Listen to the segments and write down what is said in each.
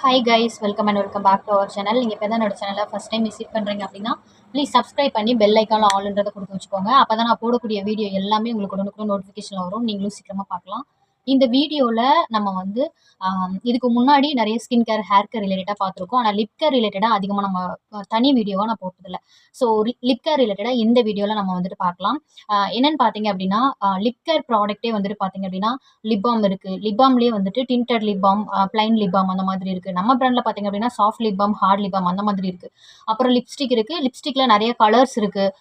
Hi guys, welcome and welcome back to our channel. நீங்கள் இப்போ தான் என்னோட சேனலை ஃபஸ்ட் டைம் விசிட் பண்ணுறீங்க அப்படின்னா ப்ளீஸ் சப்ஸ்கிரைப் பண்ணி பெல் ஐக்கான ஆல்ன்றதை கொடுத்து வச்சுக்கோங்க. அப்போ தான் நான் போடக்கூடிய வீடியோ எல்லாமே உங்களுக்கு உடனுக்குடன் நோட்டிஃபிகேஷன் வரும், நீங்களும் சீக்கிரமாக பார்க்கலாம். இந்த வீடியோவில் நம்ம வந்து இதுக்கு முன்னாடி நிறைய ஸ்கின் கேர் ஹேர் கேர் ரிலேட்டடாக பார்த்துருக்கோம். ஆனால் லிப் கேர் ரிலேட்டடாக அதிகமாக நம்ம தனி வீடியோவாக நான் போட்டதில்லை. ஸோ லிப் கேர் ரிலேட்டடாக இந்த வீடியோவில் நம்ம வந்துட்டு பார்க்கலாம். என்னென்னு பார்த்தீங்க அப்படின்னா, லிப் கேர் ப்ராடக்ட்டே வந்துட்டு பார்த்தீங்க அப்படின்னா லிப் பாம் இருக்குது. லிப் பாம்லேயே வந்துட்டு tinted lip balm, plain lip balm அந்த மாதிரி இருக்குது. நம்ம பிராண்டில் பார்த்தீங்க அப்படின்னா soft lip balm, hard lip balm அந்த மாதிரி இருக்குது. அப்புறம் லிப்ஸ்டிக் இருக்குது. லிப்ஸ்டிக்கில் நிறைய கலர்ஸ் இருக்குது.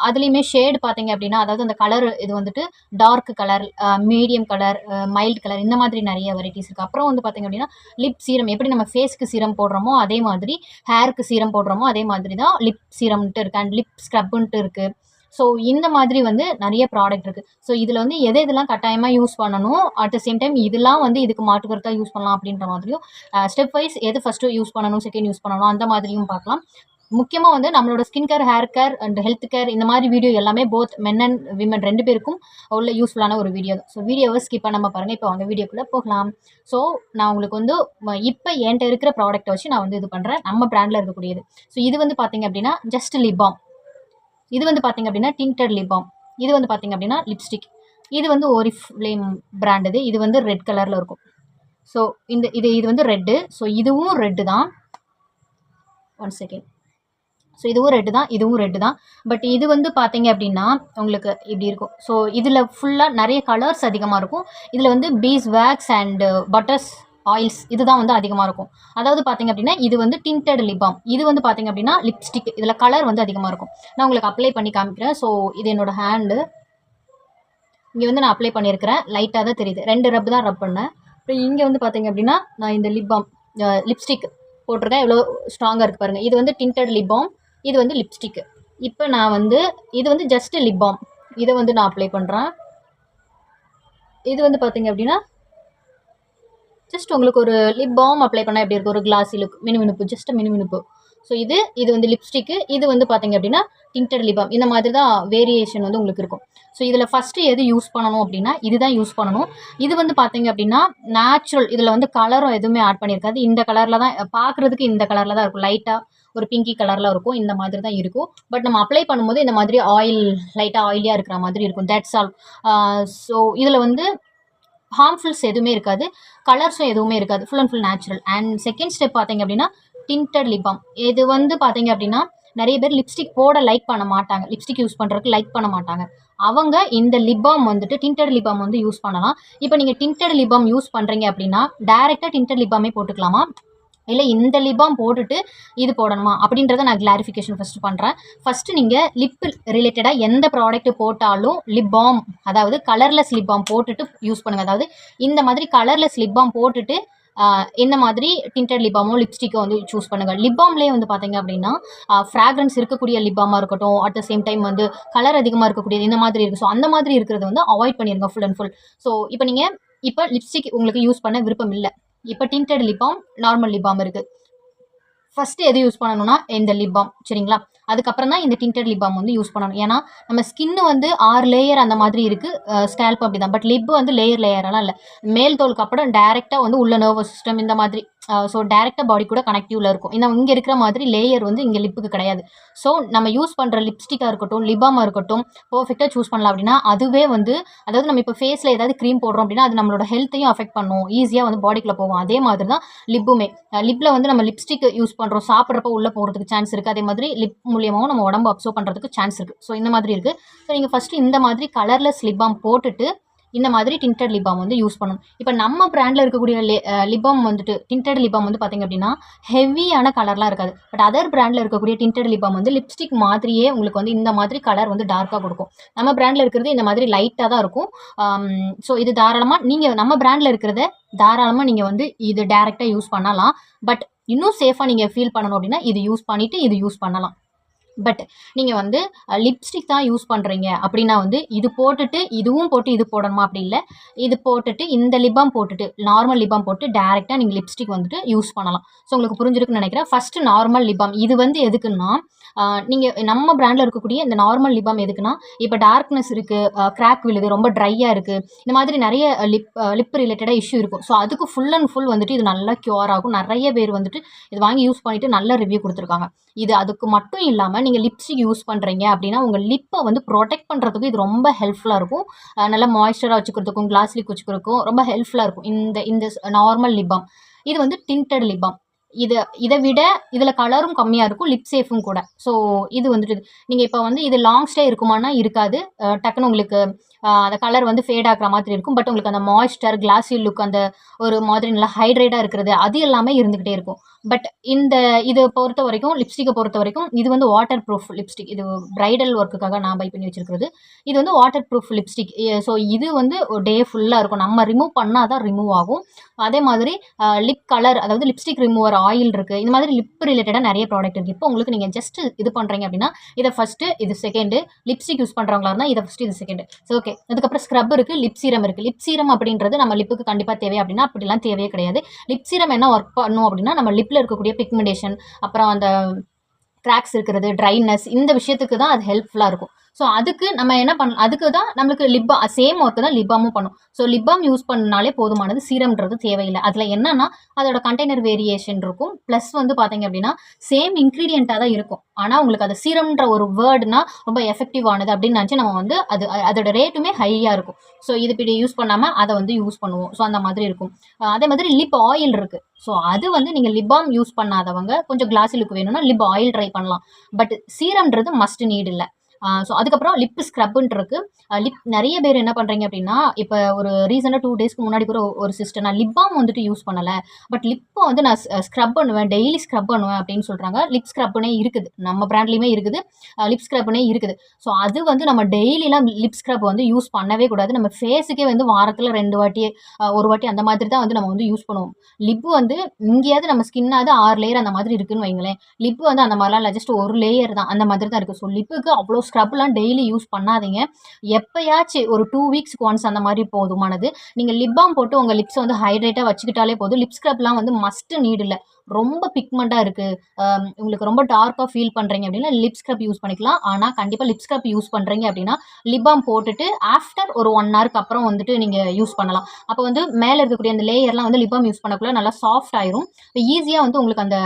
அதுலேயுமே ஷேடு பார்த்தீங்க அப்படின்னா, அதாவது அந்த கலர் இது வந்துட்டு dark colour, medium colour, mild colour, இந்த மாதிரி நிறைய வெரைட்டிஸ் இருக்குது. அப்புறம் வந்து பார்த்தீங்க அப்படின்னா லிப் சீரம், எப்படி நம்ம ஃபேஸ்க்கு சீரம் போடுறோமோ அதே மாதிரி ஹேருக்கு சீரம் போடுறோமோ அதே மாதிரி தான் லிப் சீரம்ன்ட்டு இருக்குது. அண்ட் லிப் ஸ்க்ரப்புன்ட்டு இருக்குது. ஸோ இந்த மாதிரி வந்து நிறைய ப்ராடக்ட் இருக்குது. ஸோ இதில் வந்து இதெல்லாம் கட்டாயமாக யூஸ் பண்ணணும், அட் த சேம் டைம் இதெல்லாம் வந்து இதுக்கு மாற்று கருத்தாக யூஸ் பண்ணலாம் அப்படின்ற மாதிரியும், ஸ்டெப் வைஸ் எது ஃபஸ்ட்டு யூஸ் பண்ணணும், செகண்ட் யூஸ் பண்ணணும் அந்த மாதிரியும் பார்க்கலாம். முக்கியமாக வந்து நம்மளோட skin care, hair care and health care இந்த மாதிரி வீடியோ எல்லாமே போத் மென் அண்ட் விமன் 2 பேருக்கும் உள்ள யூஸ்ஃபுல்லான ஒரு வீடியோ தான். ஸோ வீடியோவை ஸ்கிப் பண்ணாமல் பாருங்கள். இப்போ வாங்க வீடியோக்குள்ளே போகலாம். ஸோ நான் உங்களுக்கு வந்து இப்போ என்கிட்ட இருக்கிற ப்ராடக்ட்டை வச்சு நான் வந்து இது பண்ணுறேன், நம்ம பிராண்டில் இருக்கக்கூடியது. ஸோ இது வந்து பார்த்தீங்க அப்படின்னா ஜஸ்ட் லிப் பாம். இது வந்து பார்த்தீங்க அப்படின்னா டிண்டட் லிப் பாம். இது வந்து பார்த்தீங்க அப்படின்னா லிப்ஸ்டிக். இது வந்து ஒரிஃப்ளேம் பிராண்ட். இது வந்து ரெட் கலரில் இருக்கும். ஸோ இது வந்து ரெட்டு. ஸோ இதுவும் ரெட்டு தான். One second. ஸோ இதுவும் ரெட்டு தான், இதுவும் ரெட்டு தான். பட் இது வந்து பார்த்தீங்க அப்படின்னா உங்களுக்கு இப்படி இருக்கும். ஸோ இதில் ஃபுல்லாக நிறைய கலர்ஸ் அதிகமாக இருக்கும். இதில் வந்து பீஸ் வேக்ஸ் அண்டு பட்டர்ஸ் ஆயில்ஸ் இதுதான் வந்து அதிகமாக இருக்கும். அதாவது பார்த்தீங்க அப்படின்னா இது வந்து டிண்டட் லிப் பாம். இது வந்து பார்த்தீங்க அப்படின்னா லிப்ஸ்டிக். இதில் கலர் வந்து அதிகமாக இருக்கும். நான் உங்களுக்கு அப்ளை பண்ணி காமிக்கிறேன். ஸோ இது என்னோடய ஹேண்டு. இங்கே வந்து நான் அப்ளை பண்ணியிருக்கிறேன். லைட்டாக தான் தெரியுது. 2 ரப் தான் ரப் பண்ணேன். அப்புறம் இங்கே வந்து பார்த்தீங்க அப்படின்னா நான் இந்த லிப் பாம் லிப்ஸ்டிக் போட்டிருக்கேன். எவ்வளோ ஸ்ட்ராங்காக இருக்குது பாருங்கள். இது வந்து டிண்டட் லிப் பாம், இது வந்து லிப்ஸ்டிக்கு. இப்போ நான் வந்து இது வந்து ஜஸ்ட் லிப் பாம், இதை வந்து நான் அப்ளை பண்ணுறேன். இது வந்து பார்த்தீங்க அப்படின்னா ஜஸ்ட் உங்களுக்கு ஒரு லிப் பாம் அப்ளை பண்ணால் எப்படி இருக்கும், ஒரு கிளாஸி லுக், மினுமினுப்பு, ஜஸ்ட் மினுமினுப்பு. ஸோ இது வந்து லிப்ஸ்டிக்கு. இது வந்து பார்த்தீங்க அப்படின்னா டிண்டட் லிப் பாம். இந்த மாதிரி தான் வேரியேஷன் வந்து உங்களுக்கு இருக்கும். ஸோ இதில் ஃபஸ்ட்டு எது யூஸ் பண்ணணும் அப்படின்னா இதுதான் யூஸ் பண்ணணும். இது வந்து பார்த்தீங்க அப்படின்னா நேச்சுரல். இதில் வந்து கலரும் எதுவுமே ஆட் பண்ணியிருக்காது. இந்த கலரில் தான் பார்க்குறதுக்கு, இந்த கலரில் தான் இருக்கும். லைட்டாக ஒரு பிங்கி கலரில் இருக்கும். இந்த மாதிரி தான் இருக்கும். பட் நம்ம அப்ளை பண்ணும்போது இந்த மாதிரி ஆயில் லைட்டாக ஆயிலியாக இருக்கிற மாதிரி இருக்கும். That's all. ஸோ இதில் வந்து ஹார்ம்ஃபுல்ஸ் எதுவுமே இருக்காது, கலர்ஸும் எதுவுமே இருக்காது. Full and full natural. And second step பார்த்தீங்க அப்படின்னா டிண்டட் லிப் பாம். இது வந்து பார்த்தீங்க அப்படின்னா நிறைய பேர் லிப்ஸ்டிக் போட லைக் பண்ண மாட்டாங்க, லிப்ஸ்டிக் யூஸ் பண்ணுறதுக்கு லைக் பண்ண மாட்டாங்க. அவங்க இந்த லிப் பாம் வந்துட்டு டிண்டட் லிப் பாம் வந்து யூஸ் பண்ணலாம். இப்போ நீங்கள் டிண்டட் லிப் பாம் யூஸ் பண்ணுறீங்க அப்படின்னா டேரெக்டாக டிண்டட் லிப் பாமே போட்டுக்கலாமா, இல்லை இந்த லிப் பாம் போட்டுட்டு இது போடணுமா அப்படின்றத நான் கிளாரிஃபிகேஷன் ஃபஸ்ட்டு பண்ணுறேன். ஃபஸ்ட்டு நீங்கள் லிப் ரிலேட்டடாக எந்த ப்ராடக்ட் போட்டாலும் லிப் பாம், அதாவது கலர்லெஸ் லிப் பாம் போட்டுட்டு யூஸ் பண்ணுங்கள். அதாவது இந்த மாதிரி கலர்லெஸ் லிப் பாம் போட்டுட்டு இந்த மாதிரி டிண்டட் லிப் பாமோ லிப்ஸ்டிக்கோ வந்து சூஸ் பண்ணுங்கள். லிப் பாம்லேயே வந்து பார்த்தீங்க அப்படின்னா ஃப்ராக்ரன்ஸ் இருக்கக்கூடிய லிப் பாமாக இருக்கட்டும், அட் த சேம் டைம் வந்து கலர் அதிகமாக இருக்கக்கூடியது இந்த மாதிரி இருக்குது. ஸோ அந்த மாதிரி இருக்கிறது வந்து அவாய்ட் பண்ணிடுங்க ஃபுல் அண்ட் ஃபுல். ஸோ இப்போ லிப்ஸ்டிக் உங்களுக்கு யூஸ் பண்ண விருப்பம் இல்லை, இப்போ tinted lip bomb, normal lip balm இருக்குது. ஃபஸ்ட்டு எது யூஸ் பண்ணணும்னா இந்த லிப் பாம், சரிங்களா? அதுக்கப்புறம் தான் இந்த டிண்டட் லிப் பாம் வந்து யூஸ் பண்ணணும். ஏன்னா நம்ம ஸ்கின்னு வந்து 6 லேயர் அந்த மாதிரி இருக்குது, ஸ்கேல்ப் அப்படி தான். பட் லிப் வந்து லேயரெல்லாம் இல்லை. மேல் தோலுக்கு அப்புறம் டேரெக்டாக வந்து உள்ள நர்வஸ் சிஸ்டம் இந்த மாதிரி, ஸோ டேரெக்டாக பாடி கூட கனெக்டிவில் இருக்கும். இங்கே இருக்கிற மாதிரி லேயர் வந்து இங்கே லிப்புக்கு கிடையாது. ஸோ நம்ம யூஸ் பண்ணுற லிப்ஸ்டிக்காக இருக்கட்டும், லிப் பாமாக இருக்கட்டும், பர்ஃபெக்டாக சூஸ் பண்ணலாம். அப்படின்னா அதுவே வந்து, அதாவது நம்ம இப்போ ஃபேஸில் ஏதாவது க்ரீம் போடுறோம் அப்படின்னா அது நம்மளோட ஹெல்த்தையும் அஃபெக்ட் பண்ணும், ஈஸியாக வந்து பாடிக்குள்ளே போகும். அதே மாதிரி தான் லிப்புமே. லிப்பில் வந்து நம்ம லிப்ஸ்டிக் யூஸ் பண்ணுறோம், சாப்பிட்றப்ப உள்ளே போகிறதுக்கு சான்ஸ் இருக்குது. அதே மாதிரி லிப் மூலியமாகவும் நம்ம உடம்பு அப்சர்வ் பண்ணுறதுக்கு சான்ஸ் இருக்குது. ஸோ இந்த மாதிரி இருக்குது. ஸோ நீங்கள் ஃபஸ்ட்டு இந்த மாதிரி கலர்லெஸ் லிப் பாம் போட்டுட்டு இந்த மாதிரி டிண்டட் லிப் பாம் வந்து யூஸ் பண்ணணும். இப்போ நம்ம பிராண்டில் இருக்கக்கூடிய லிப் பாம் வந்துட்டு டிண்டட் லிப் பாம் வந்து பார்த்திங்க அப்படின்னா ஹெவியான கலர்லாம் இருக்காது. பட் அதர் பிராண்டில் இருக்கக்கூடிய டிண்டட் லிப் பாம் வந்து லிப்ஸ்டிக் மாதிரியே உங்களுக்கு வந்து இந்த மாதிரி கலர் வந்து டார்க்காக கொடுக்கும். நம்ம பிராண்டில் இருக்கிறது இந்த மாதிரி லைட்டாக தான் இருக்கும். ஸோ இது தாராளமாக நீங்கள் நம்ம பிராண்டில் இருக்கிறத தாராளமாக நீங்கள் வந்து இது டேரெக்டாக யூஸ் பண்ணலாம். பட் இன்னும் சேஃபாக நீங்கள் ஃபீல் பண்ணணும் அப்படின்னா இது யூஸ் பண்ணிவிட்டு இது யூஸ் பண்ணலாம். பட் நீங்கள் வந்து லிப்ஸ்டிக் தான் யூஸ் பண்ணுறீங்க அப்படின்னா வந்து இது போட்டுட்டு இதுவும் போட்டு இது போடணுமா அப்படி இல்லை. இது போட்டுட்டு இந்த லிப்பாம் போட்டுட்டு நார்மல் லிப்பாம் போட்டு டேரெக்டாக நீங்கள் லிப்ஸ்டிக் வந்துட்டு யூஸ் பண்ணலாம். ஸோ உங்களுக்கு புரிஞ்சிருக்குன்னு நினைக்கிறேன். ஃபஸ்ட்டு நார்மல் லிப்பாம் இது வந்து எதுக்குன்னா நீங்கள் நம்ம பிராண்டில் இருக்கக்கூடிய இந்த நார்மல் லிப்பாம் எதுக்குன்னா இப்போ டார்க்னஸ் இருக்குது, கிராக் விழுது, ரொம்ப ட்ரையாக இருக்குது, இந்த மாதிரி நிறைய லிப் ரிலேட்டடாக இஷ்யூ இருக்கும். ஸோ அதுக்கு ஃபுல் அண்ட் ஃபுல் வந்துட்டு இது நல்லா க்யூர் ஆகும். நிறைய பேர் வந்துட்டு இது வாங்கி யூஸ் பண்ணிவிட்டு நல்ல ரிவ்யூ கொடுத்துருக்காங்க. இது அதுக்கு மட்டும் இல்லாமல் நீங்கள் லிப்ஸ்டிக் யூஸ் பண்ணுறீங்க அப்படின்னா உங்கள் லிப்பை வந்து ப்ரொடெக்ட் பண்ணுறதுக்கு இது ரொம்ப ஹெல்ப்ஃபுல்லாக இருக்கும். நல்லா மாய்ஸ்சராக வச்சுக்கிறதுக்கும் கிளாஸ் லிக் வச்சுக்கிறதுக்கும் ரொம்ப ஹெல்ப்ஃபுல்லாக இருக்கும் இந்த நார்மல் லிப்பாம். இது வந்து டிண்டட் லிப்பாம். இதை விட இதில் கலரும் கம்மியாக இருக்கும், லிப் சேஃபும் கூட. ஸோ இது வந்துட்டு நீங்கள் இப்போ வந்து இது லாங் ஸ்டே இருக்குமானா இருக்காது. டக்குன்னு உங்களுக்கு அந்த கலர் வந்து ஃபேட் ஆகிற மாதிரி இருக்கும். பட் உங்களுக்கு அந்த மாய்ஸ்சர் கிளாஸி லுக் அந்த ஒரு மாதிரி நல்லா ஹைட்ரேட்டாக இருக்கிறது அது எல்லாமே இருந்துக்கிட்டே இருக்கும். பட் இது பொறுத்த வரைக்கும் லிப்ஸ்டிக்கை பொறுத்த வரைக்கும் இது வந்து வாட்டர் ப்ரூஃப் லிப்ஸ்டிக். இது பிரைடல் ஒர்க்குக்காக நான் பை பண்ணி வச்சுருக்கிறது. இது வந்து வாட்டர் ப்ரூஃப் லிப்ஸ்டிக். ஸோ இது வந்து டே ஃபுல்லாக இருக்கும். நம்ம ரிமூவ் பண்ணால் தான் ரிமூவ் ஆகும். அதே மாதிரி லிப் கலர் அதாவது லிப்ஸ்டிக் ரிமூவர் ஆயில் இருக்குது. இந்த மாதிரி லிப் ரிலேட்டடாக நிறைய ப்ராடக்ட் இருக்குது. இப்போ உங்களுக்கு நீங்கள் ஜஸ்ட் இது பண்ணுறீங்க அப்படின்னா இதை ஃபஸ்ட்டு, இது செகண்டு. லிப்ஸ்டிக் யூஸ் பண்ணுறவங்களா இருந்தால் இதை ஃபஸ்ட்டு, இது செகண்டு. So okay. அதுக்கப்புறம் ஸ்க்ரப் இருக்குது, லிப் சீரம் இருக்குது. லிப் சீரம் அப்படின்றது நம்ம லிப்புக்கு கண்டிப்பாக தேவை அப்படின்னா அப்படிலாம் தேவையே கிடையாது. லிப் சீரம் என்ன ஒர்க் பண்ணும் அப்படின்னா நம்ம லிப்பில் இருக்கக்கூடிய பிக்மெண்டேஷன், அப்புறம் அந்த கிராக்ஸ் இருக்கிறது, ட்ரைனஸ், இந்த விஷயத்துக்கு தான் அது ஹெல்ப்ஃபுல்லாக இருக்கும். ஸோ அதுக்கு நம்ம என்ன பண்ணலாம், அதுக்கு தான் நம்மளுக்கு சேம் ஒர்க்கு தான் லிப்பாமும் பண்ணும். ஸோ லிப்பாம் யூஸ் பண்ணாலே போதுமானது, சீரம்ன்றது தேவையில்லை. அதில் என்னன்னா அதோட கண்டெய்னர் வேரியேஷன் இருக்கும். ப்ளஸ் வந்து பார்த்தீங்க அப்படின்னா சேம் இன்க்ரீடியண்ட்டாக தான் இருக்கும். ஆனால் உங்களுக்கு அது சீரம்ன்ற ஒரு வேர்டுனா ரொம்ப எஃபெக்டிவானது அப்படின்னு நினச்சி நம்ம வந்து அதோட ரேட்டுமே ஹையாக இருக்கும். ஸோ இது இப்படி யூஸ் பண்ணாமல் அதை வந்து யூஸ் பண்ணுவோம். ஸோ அந்த மாதிரி இருக்கும். அதே மாதிரி லிப் ஆயில் இருக்குது. ஸோ அது வந்து நீங்கள் லிப் பாம் யூஸ் பண்ணாதவங்க கொஞ்சம் கிளாஸி லுக் வேணும்னா லிப் ஆயில் ட்ரை பண்ணலாம். பட் சீரம்ன்றது மஸ்ட் நீட் இல்லை. ஸோ அதுக்கப்புறம் லிப் ஸ்க்ரப்புன்னு இருக்குது. நிறைய பேர் என்ன பண்ணுறீங்க அப்படின்னா இப்போ ஒரு ரீசெண்டாக 2 டேஸ்க்கு முன்னாடி கூட ஒரு சிஸ்டர் நான் லிப் பாம் வந்துட்டு யூஸ் பண்ணலை, பட் லிப்பை வந்து நான் ஸ்க்ரப் பண்ணுவேன், டெய்லி ஸ்க்ரப் பண்ணுவேன் அப்படின்னு சொல்கிறாங்க. லிப் ஸ்க்ரப்புனே இருக்குது, நம்ம பிராண்ட்லேயுமே இருக்குது, லிப் ஸ்க்ரப்புனே இருக்குது. ஸோ அது வந்து நம்ம டெய்லிலாம் லிப் ஸ்க்ரப் வந்து யூஸ் பண்ணவே கூடாது. நம்ம ஃபேஸுக்கே வந்து வாரத்தில் 2 வாட்டி 1 வாட்டி அந்த மாதிரி தான் வந்து நம்ம வந்து யூஸ் பண்ணுவோம். லிப் வந்து இங்கேயாவது நம்ம ஸ்கின்னாவது 6 லேயர் அந்த மாதிரி இருக்குன்னு வைங்களேன். லிப் வந்து அந்த மாதிரிலாம் இல்லை, ஜஸ்ட் 1 லேயர் தான், அந்த மாதிரி தான் இருக்குது. ஸோ லிப்புக்கு அவ்வளோ ஸ்க்ரப்லாம் டெய்லி யூஸ் பண்ணாதீங்க. எப்பயாச்சும் ஒரு 2 வீக்ஸ்க்கு ஒன்ஸ் அந்த மாதிரி போதுமானது. நீங்கள் லிப் பாம் போட்டு உங்கள் லிப்ஸை வந்து ஹைட்ரேட்டாக வச்சுக்கிட்டாலே போதும். லிப் ஸ்க்ரப்லாம் வந்து மஸ்ட் நீட் இல்லை. ரொம்ப பிக்மெண்ட்டாக இருக்குது, உங்களுக்கு ரொம்ப டார்க்காக ஃபீல் பண்ணுறீங்க அப்படின்னா லிப் ஸ்க்ரப் யூஸ் பண்ணிக்கலாம். ஆனால் கண்டிப்பாக லிப் ஸ்க்ரப் யூஸ் பண்ணுறீங்க அப்படின்னா லிப் பாம் போட்டுட்டு ஆஃப்டர் ஒரு 1 ஹவருக்கு அப்புறம் வந்துட்டு நீங்கள் யூஸ் பண்ணலாம். அப்போ வந்து மேலே இருக்கக்கூடிய அந்த லேயர்லாம் வந்து லிப் பாம் யூஸ் பண்ணக்குள்ள நல்லா சாஃப்ட் ஆயிரும். ஈஸியாக வந்து உங்களுக்கு அந்த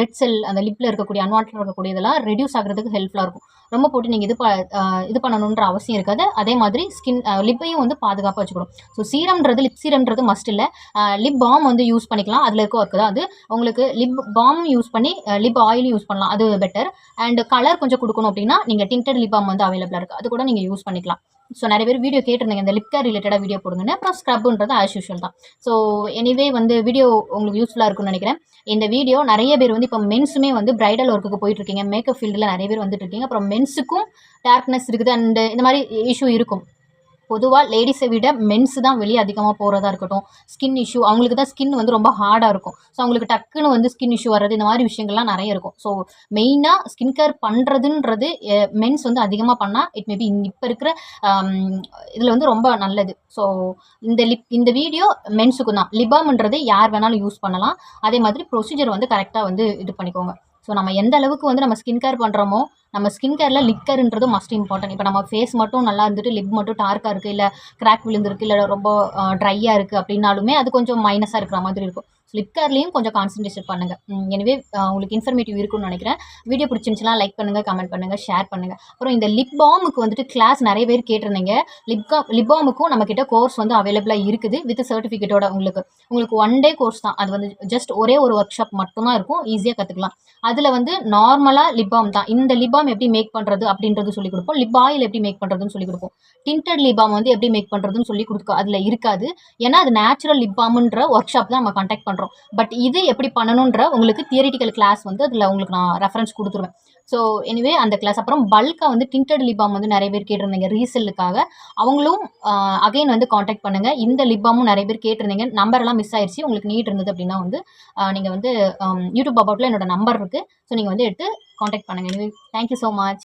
டெட் செல், அந்த லிப்பில் இருக்கக்கூடிய அன்வான்டட் இருக்கக்கூடிய இதெல்லாம் ரெடியூஸ் ஆகிறதுக்கு ஹெல்ப்ஃபுல்லாக இருக்கும். ரொம்ப போட்டு நீங்கள் இது பண்ணணுன்ற அவசியம் இருக்காது. அதே மாதிரி லிப்பையும் வந்து பாதுகாப்பாக வச்சுக்கணும். ஸோ லிப் சீரம்ன்றது மஸ்ட் இல்லை. லிப் பாம் வந்து யூஸ் பண்ணிக்கலாம், அதில் இருக்க ஒர்க்கு தான் அது. உங்களுக்கு லிப் பாம் யூஸ் பண்ணி லிப் ஆயிலும் யூஸ் பண்ணலாம், அது பெட்டர். அண்ட் கலர் கொஞ்சம் கொடுக்கணும் அப்படின்னா நீங்கள் டிண்டட் லிப் பாம் வந்து அவைலபிளாக இருக்குது, அது கூட நீங்கள் யூஸ் பண்ணிக்கலாம். ஸோ நிறைய பேர் வீடியோ கேட்டிருந்தீங்க இந்த லிப் கேர் ரிலேட்டடாக வீடியோ போடுங்கன்னு. அப்புறம் ஸ்க்ரப்புன்றது ஆஸ் யூஷுவல் தான். ஸோ எனிவே வந்து வீடியோ உங்களுக்கு யூஸ்ஃபுல்லாக இருக்கும்னு நினைக்கிறேன். இந்த வீடியோ நிறைய பேர் வந்து இப்போ மென்ஸுமே வந்து பிரைடல் ஒர்க்குக்கு போயிட்டு இருக்கீங்க, மேக்கப் ஃபீல்டில் நிறைய பேர் வந்துட்டு இருக்கீங்க. அப்புறம் மென்ஸுக்கும் டார்க்னஸ் இருக்குது அண்ட் இந்த மாதிரி இஷ்யூ இருக்கும். பொதுவாக லேடிஸை விட மென்ஸ் தான் வெளியே அதிகமாக போகிறதா இருக்கட்டும், ஸ்கின் இஷ்யூ, அவங்களுக்கு தான் ஸ்கின் வந்து ரொம்ப ஹார்டாக இருக்கும். ஸோ அவங்களுக்கு டக்குன்னு வந்து ஸ்கின் இஷ்யூ வர்றது, இந்த மாதிரி விஷயங்கள்லாம் நிறைய இருக்கும். ஸோ மெயினாக ஸ்கின் கேர் பண்ணுறதுன்றது மென்ஸ் வந்து அதிகமாக பண்ணால் இட் மேபி இப்போ இருக்கிற இதில் வந்து ரொம்ப நல்லது. ஸோ இந்த வீடியோ மென்ஸுக்கு தான். லிபாம்ன்றது யார் வேணாலும் யூஸ் பண்ணலாம். அதே மாதிரி ப்ரொசீஜர் வந்து கரெக்டாக வந்து இது பண்ணிக்கோங்க. ஸோ நம்ம எந்த அளவுக்கு வந்து நம்ம ஸ்கின் கேர் பண்ணுறோமோ, நம்ம ஸ்கின் கேரில் லிப் கேர்ன்றது மஸ்ட் இம்பார்ட்டன்ட். இப்போ நம்ம ஃபேஸ் மட்டும் நல்லா இருந்துட்டு லிப் மட்டும் டார்க்காக இருக்குது, இல்லை கிராக் விழுந்துருக்கு, இல்லை ரொம்ப ட்ரையாக இருக்குது அப்படின்னாலுமே அது கொஞ்சம் மைனஸாக இருக்கிற மாதிரி இருக்கும். லிப் கேர்லேயும் கொஞ்சம் கான்சன்ட்ரேட் பண்ணுங்கள். எனவே உங்களுக்கு இன்ஃபர்மேட்டிவ் இருக்குன்னு நினைக்கிறேன். வீடியோ பிடிச்சிருந்துச்சுன்னா லைக் பண்ணுங்கள், கமெண்ட் பண்ணுங்கள், ஷேர் பண்ணுங்கள். அப்புறம் இந்த லிப் பாமுக்கு வந்துட்டு கிளாஸ் நிறைய பேர் கேட்டிருந்தீங்க. லிப் பாமுக்கும் நம்மக்கிட்ட கோர்ஸ் வந்து அவைலபிளாக இருக்குது வித் சர்டிஃபிகேட்டோட. உங்களுக்கு 1 டே கோர்ஸ் தான். அது வந்து ஜஸ்ட் ஒரே ஒரு ஒர்க் ஷாப் மட்டும்தான் இருக்கும், ஈஸியாக கற்றுக்கலாம். அதில் வந்து நார்மலாக லிப் பாம் தான். இந்த லிப் பாம் எப்படி மேக் பண்ணுறது அப்படின்றது சொல்லிக் கொடுப்போம். லிப் ஆயில் எப்படி மேக் பண்ணுறதுன்னு சொல்லிக் கொடுப்போம். டிண்டட் லிப் பாம் வந்து எப்படி மேக் பண்ணுறதுன்னு சொல்லி கொடுக்க அதில் இருக்காது. ஏன்னா அது நேச்சுரல் லிப் பாம்ன்ற ஒர்க் ஷாப் தான் நம்ம கான்டாக்ட் பண்ணுறோம். பட் இது எப்படி பண்ணணுன்ற உங்களுக்கு தியரிட்டிக்கல் கிளாஸ் வந்து அதில் உங்களுக்கு நான் ரெஃபரன்ஸ் கொடுத்துருவேன். ஸோ எனிவே அந்த கிளாஸ். அப்புறம் பல்காக வந்து டிண்டட் லிப் பாம் வந்து நிறைய பேர் கேட்டிருந்தீங்க ரீசெல்லுக்காக. அவங்களும் அகைன் வந்து காண்டாக்ட் பண்ணுங்கள். இந்த லிப் பாமும் நிறைய பேர் கேட்டிருந்தீங்க. நம்பரெல்லாம் மிஸ் ஆயிடுச்சு. உங்களுக்கு நீட் இருந்தது அப்படின்னா வந்து நீங்கள் வந்து யூடியூப் அபவுட்டில் என்னோட நம்பர் இருக்குது. ஸோ நீங்கள் வந்து எடுத்து காண்டாக்ட் பண்ணுங்கள். Thank you so much.